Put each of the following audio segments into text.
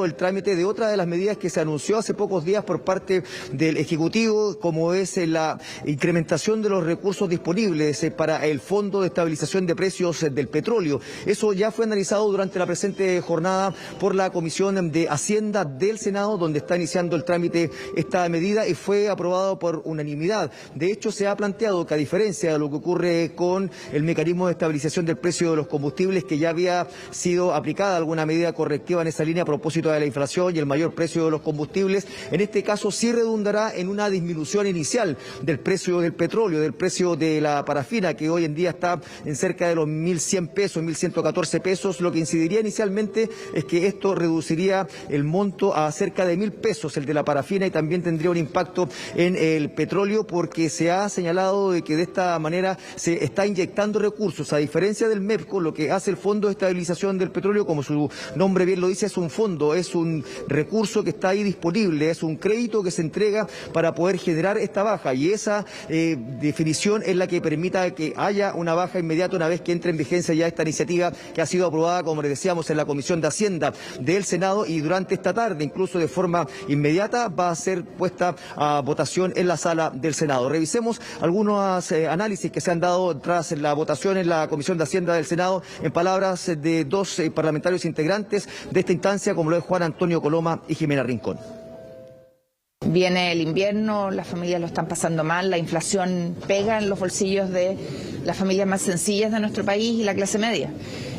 iniciado el trámite de otra de las medidas que se anunció hace pocos días por parte del Ejecutivo, como es la incrementación de los recursos disponibles para el Fondo de Estabilización de Precios del Petróleo. Eso ya fue analizado durante la presente jornada por la Comisión de Hacienda del Senado, donde está iniciando el trámite esta medida y fue aprobado por unanimidad. De hecho, se ha planteado que, a diferencia de lo que ocurre con el mecanismo de estabilización del precio de los combustibles, que ya había sido aplicada alguna medida correctiva en esa línea a propósito de la inflación y el mayor precio de los combustibles, en este caso sí redundará en una disminución inicial del precio del petróleo, del precio de la parafina, que hoy en día está en cerca de los 1.100 pesos, 1.114 pesos. Lo que incidiría inicialmente es que esto reduciría el monto a cerca de 1.000 pesos, el de la parafina, y también tendría un impacto en el petróleo, porque se ha señalado de que de esta manera se está inyectando recursos. A diferencia del MEPCO, lo que hace el Fondo de Estabilización del Petróleo, como su nombre bien lo dice, es un fondo, es un recurso que está ahí disponible, es un crédito que se entrega para poder generar esta baja, y esa definición es la que permita que haya una baja inmediata una vez que entre en vigencia ya esta iniciativa que ha sido aprobada, como les decíamos, en la Comisión de Hacienda del Senado, y durante esta tarde, incluso de forma inmediata, va a ser puesta a votación en la sala del Senado. Revisemos algunos análisis que se han dado tras la votación en la Comisión de Hacienda del Senado, en palabras de dos parlamentarios integrantes de esta instancia, como lo es Juan Antonio Coloma y Jimena Rincón. Viene el invierno, las familias lo están pasando mal, la inflación pega en los bolsillos de las familias más sencillas de nuestro país y la clase media.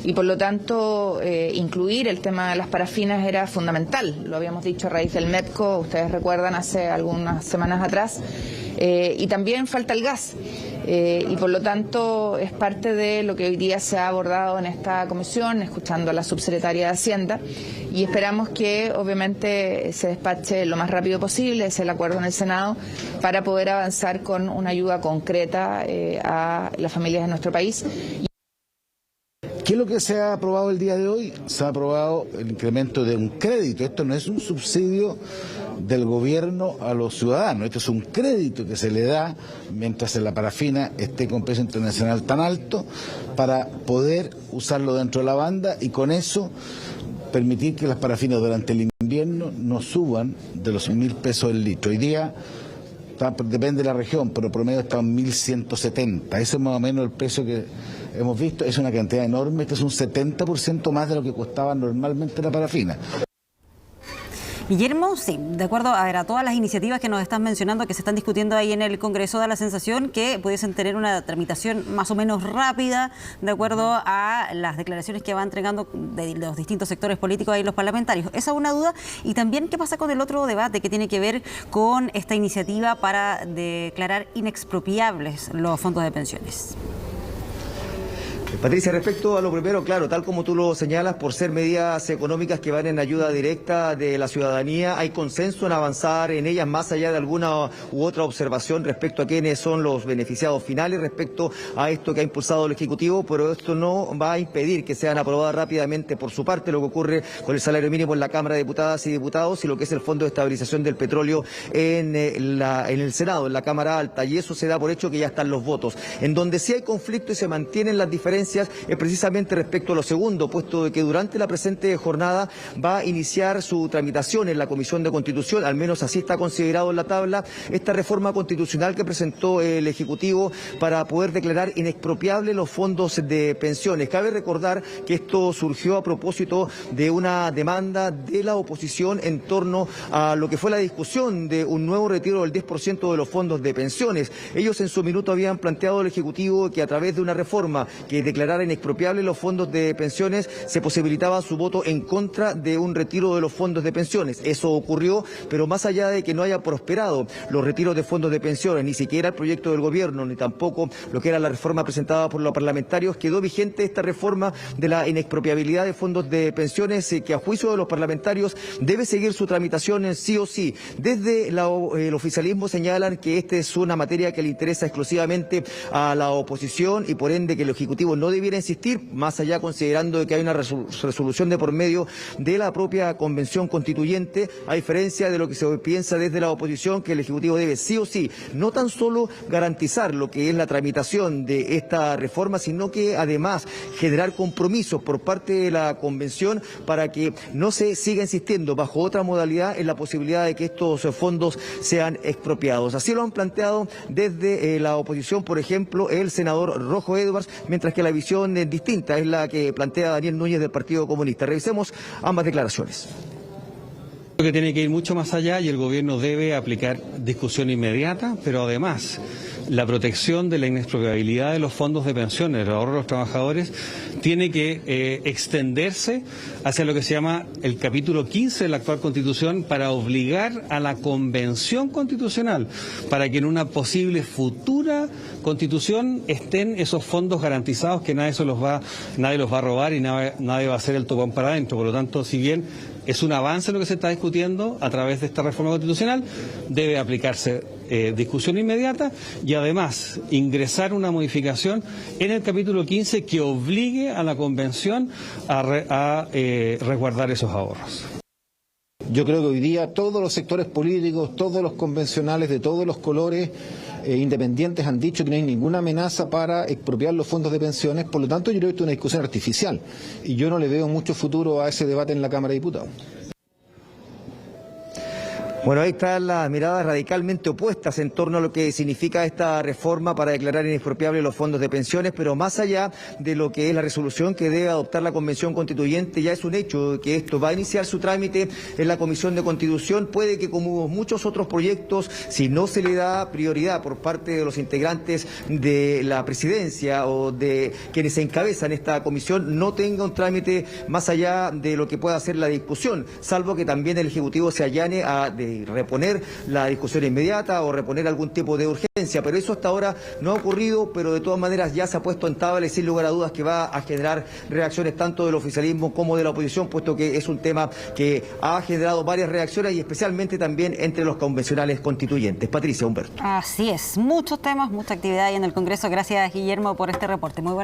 Y por lo tanto, incluir el tema de las parafinas era fundamental. Lo habíamos dicho a raíz del MEPCO, ustedes recuerdan, hace algunas semanas atrás. Y también falta el gas. Y por lo tanto es parte de lo que hoy día se ha abordado en esta comisión, escuchando a la subsecretaria de Hacienda, y esperamos que obviamente se despache lo más rápido posible, es el acuerdo en el Senado, para poder avanzar con una ayuda concreta a las familias de nuestro país. ¿Qué es lo que se ha aprobado el día de hoy? Se ha aprobado el incremento de un crédito. Esto no es un subsidio del gobierno a los ciudadanos, esto es un crédito que se le da mientras la parafina esté con precio internacional tan alto, para poder usarlo dentro de la banda y con eso permitir que las parafinas durante el invierno no suban de los 1.000 pesos el litro. Hoy día depende de la región, pero promedio está en 1.170. Ese es más o menos el precio que hemos visto. Es una cantidad enorme, esto es un 70% más de lo que costaba normalmente la parafina. Guillermo, sí, de acuerdo a todas las iniciativas que nos estás mencionando, que se están discutiendo ahí en el Congreso, da la sensación que pudiesen tener una tramitación más o menos rápida, de acuerdo a las declaraciones que van entregando de los distintos sectores políticos ahí los parlamentarios. Esa es una duda. Y también, ¿qué pasa con el otro debate que tiene que ver con esta iniciativa para declarar inexpropiables los fondos de pensiones? Patricia, respecto a lo primero, claro, tal como tú lo señalas, por ser medidas económicas que van en ayuda directa de la ciudadanía, hay consenso en avanzar en ellas, más allá de alguna u otra observación respecto a quiénes son los beneficiados finales, respecto a esto que ha impulsado el Ejecutivo, pero esto no va a impedir que sean aprobadas rápidamente por su parte, lo que ocurre con el salario mínimo en la Cámara de Diputadas y Diputados y lo que es el Fondo de Estabilización del Petróleo en el Senado, en la Cámara Alta, y eso se da por hecho que ya están los votos. En donde sí hay conflicto y se mantienen las diferencias es precisamente respecto a lo segundo, puesto de que durante la presente jornada va a iniciar su tramitación en la Comisión de Constitución, al menos así está considerado en la tabla, esta reforma constitucional que presentó el Ejecutivo para poder declarar inexpropiables los fondos de pensiones. Cabe recordar que esto surgió a propósito de una demanda de la oposición en torno a lo que fue la discusión de un nuevo retiro del 10% de los fondos de pensiones. Ellos en su minuto habían planteado al Ejecutivo que a través de una reforma que declarar inexpropiables los fondos de pensiones se posibilitaba su voto en contra de un retiro de los fondos de pensiones. Eso ocurrió, pero más allá de que no haya prosperado los retiros de fondos de pensiones, ni siquiera el proyecto del gobierno, ni tampoco lo que era la reforma presentada por los parlamentarios, quedó vigente esta reforma de la inexpropiabilidad de fondos de pensiones que a juicio de los parlamentarios debe seguir su tramitación sí o sí. Desde el oficialismo señalan que esta es una materia que le interesa exclusivamente a la oposición y por ende que el Ejecutivo Ejecutivo no debiera insistir, más allá considerando de que hay una resolución de por medio de la propia Convención Constituyente, a diferencia de lo que se piensa desde la oposición, que el Ejecutivo debe sí o sí, no tan solo garantizar lo que es la tramitación de esta reforma, sino que además generar compromisos por parte de la Convención para que no se siga insistiendo bajo otra modalidad en la posibilidad de que estos fondos sean expropiados. Así lo han planteado desde la oposición, por ejemplo, el senador Rojo Edwards, mientras que la visión distinta es la que plantea Daniel Núñez del Partido Comunista. Revisemos ambas declaraciones. Creo que tiene que ir mucho más allá y el gobierno debe aplicar discusión inmediata, pero además la protección de la inexpropiabilidad de los fondos de pensiones, el ahorro de los trabajadores, tiene que extenderse hacia lo que se llama el capítulo 15 de la actual Constitución para obligar a la Convención Constitucional para que en una posible futura Constitución estén esos fondos garantizados, que nadie los va a robar y nadie va a hacer el topón para adentro. Por lo tanto, si bien es un avance lo que se está discutiendo a través de esta reforma constitucional, debe aplicarse discusión inmediata y además ingresar una modificación en el capítulo 15 que obligue a la Convención a resguardar esos ahorros. Yo creo que hoy día todos los sectores políticos, todos los convencionales de todos los colores independientes han dicho que no hay ninguna amenaza para expropiar los fondos de pensiones, por lo tanto yo creo que esto es una discusión artificial y yo no le veo mucho futuro a ese debate en la Cámara de Diputados. Bueno, ahí están las miradas radicalmente opuestas en torno a lo que significa esta reforma para declarar inexpropiables los fondos de pensiones, pero más allá de lo que es la resolución que debe adoptar la Convención Constituyente, ya es un hecho que esto va a iniciar su trámite en la Comisión de Constitución. Puede que, como muchos otros proyectos, si no se le da prioridad por parte de los integrantes de la presidencia o de quienes encabezan esta comisión, no tenga un trámite más allá de lo que pueda ser la discusión, salvo que también el Ejecutivo se allane a reponer la discusión inmediata o reponer algún tipo de urgencia, pero eso hasta ahora no ha ocurrido, pero de todas maneras ya se ha puesto en tabla y sin lugar a dudas que va a generar reacciones tanto del oficialismo como de la oposición, puesto que es un tema que ha generado varias reacciones y especialmente también entre los convencionales constituyentes. Patricia, Humberto. Así es, muchos temas, mucha actividad ahí en el Congreso. Gracias, Guillermo, por este reporte. Muy buenas.